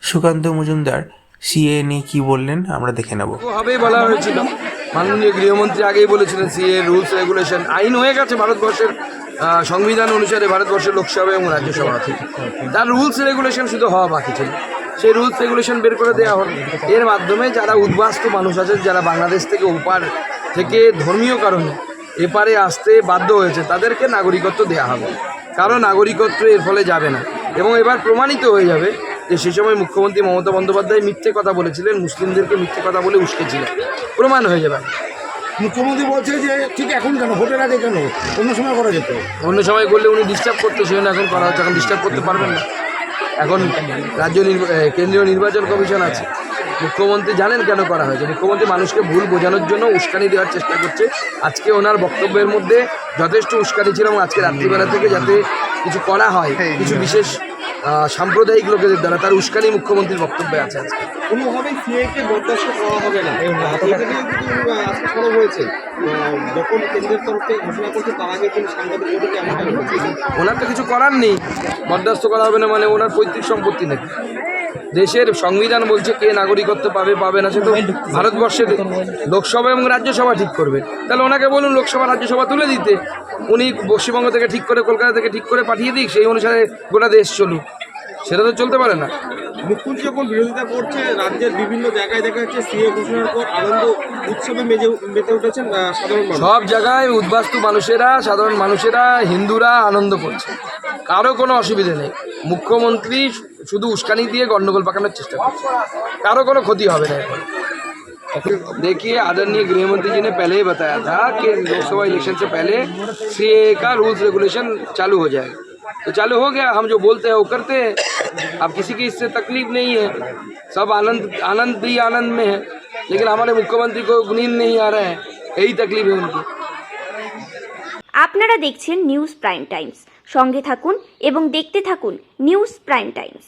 Sukanta Majumdar CA নিয়ে কি বললেন আমরা দেখে নেব। হবেই বলা হয়েছিল, মাননীয় গৃহমন্ত্রী আগেই বলেছিলেন সিএ রুলস রেগুলেশন আইন হয়ে গেছে ভারতবর্ষের সংবিধান অনুসারে, ভারতবর্ষের লোকসভা এবং রাজ্যসভা থেকে। তার রুলস রেগুলেশন শুধু হওয়া বাকি ছিল, সেই রুলস রেগুলেশন বের করে দেওয়া হল। এর মাধ্যমে যারা উদ্বাস্তু মানুষ আছেন, যারা বাংলাদেশ থেকে ওপার থেকে ধর্মীয় কারণে এপারে আসতে বাধ্য হয়েছে, তাদেরকে নাগরিকত্ব দেওয়া হবে। কারণ নাগরিকত্ব এর ফলে যাবে না, এবং এবার প্রমাণিত হয়ে যাবে যে সেই সময় মুখ্যমন্ত্রী মমতা বন্দ্যোপাধ্যায় মিথ্যে কথা বলেছিলেন, মুসলিমদেরকে মিথ্যে কথা বলে উস্কেছিলেন, প্রমাণ হয়ে যাবে। মুখ্যমন্ত্রী বলছে যে ঠিক এখন কেন, ভোটের আগে কেন, অন্য সময় করা যেত। অন্য সময় করলে উনি ডিস্টার্ব করতে, সেজন্য এখন করা হচ্ছে। এখন ডিস্টার্ব করতে পারবেন না, এখন কেন্দ্রীয় নির্বাচন কমিশন আছে। মুখ্যমন্ত্রী জানেন কেন করা হয়েছে, মুখ্যমন্ত্রী মানুষকে ভুল বোঝানোর জন্য উস্কানি দেওয়ার চেষ্টা করছে। আজকে ওনার বক্তব্যের মধ্যে যথেষ্ট উস্কানি ছিল, এবং আজকে রাত্রিবেলা থেকে যাতে কিছু করা হয় কিছু বিশেষ সাম্প্রদায়িক লোকেদের দ্বারা, তার উস্কানি মুখ্যমন্ত্রীর বক্তব্যে আছে। আজকে কোনোভাবেই সিএকে বরদাস্ত করা হবে না, আজকে খবর হয়েছে যখন কেন্দ্রের তরফ থেকে ঘোষণা করছে তার আগে তিনি সাংবাদিক বৈঠকে এমনটা বলেছেন। ওনার তো কিছু করার নেই, বরদাস্ত করা হবে না মানে ওনার পৈতৃক সম্পত্তি নাকি? দেশের সংবিধান বলছে কে নাগরিকত্ব পাবে পাবে না, সে তো ভারতবর্ষের লোকসভা এবং রাজ্যসভা ঠিক করবে। তাহলে ওনাকে বলুন লোকসভা রাজ্যসভা তুলে দিতে, উনি পশ্চিমবঙ্গ থেকে ঠিক করে, কলকাতা থেকে ঠিক করে পাঠিয়ে দিক, সেই অনুসারে গোটা দেশ চলুক। সেটা তো চলতে পারে না। মুখ্যমন্ত্রী যখন বিরোধিতা করছে, রাজ্যের বিভিন্ন জায়গায় দেখা যাচ্ছে সিএ ঘোষণার পর আনন্দ উৎসবে মেতে উঠেছেন সাধারণ মানুষ। সব জায়গায় উদ্বাস্তু মানুষেরা, সাধারণ মানুষেরা, হিন্দুরা আনন্দ করছে, কারো কোনো অসুবিধে নেই। মুখ্যমন্ত্রী শুধু উস্কানি দিয়ে গন্ডগোল পাকানোর চেষ্টা করছে, কাरो কোনো ক্ষতি হবে না। देखिए, आदरणीय गृह मंत्री जी ने पहले ही बताया था कि लोकसभा इलेक्शन से पहले सीए का रूल्स रेगुलेशन चालू हो जाएगा, तो चालू हो गया। हम जो बोलते हैं वो करते हैं, अब किसी की इससे तकलीफ नहीं है, सब आनंद भी आनंद में है, लेकिन हमारे मुख्यमंत्री को नींद नहीं आ रहा है, यही तकलीफ है उनकी। আপনারা দেখছেন নিউজ প্রাইম টাইমস, সঙ্গে থাকুন এবং দেখতে থাকুন নিউজ প্রাইম টাইমস।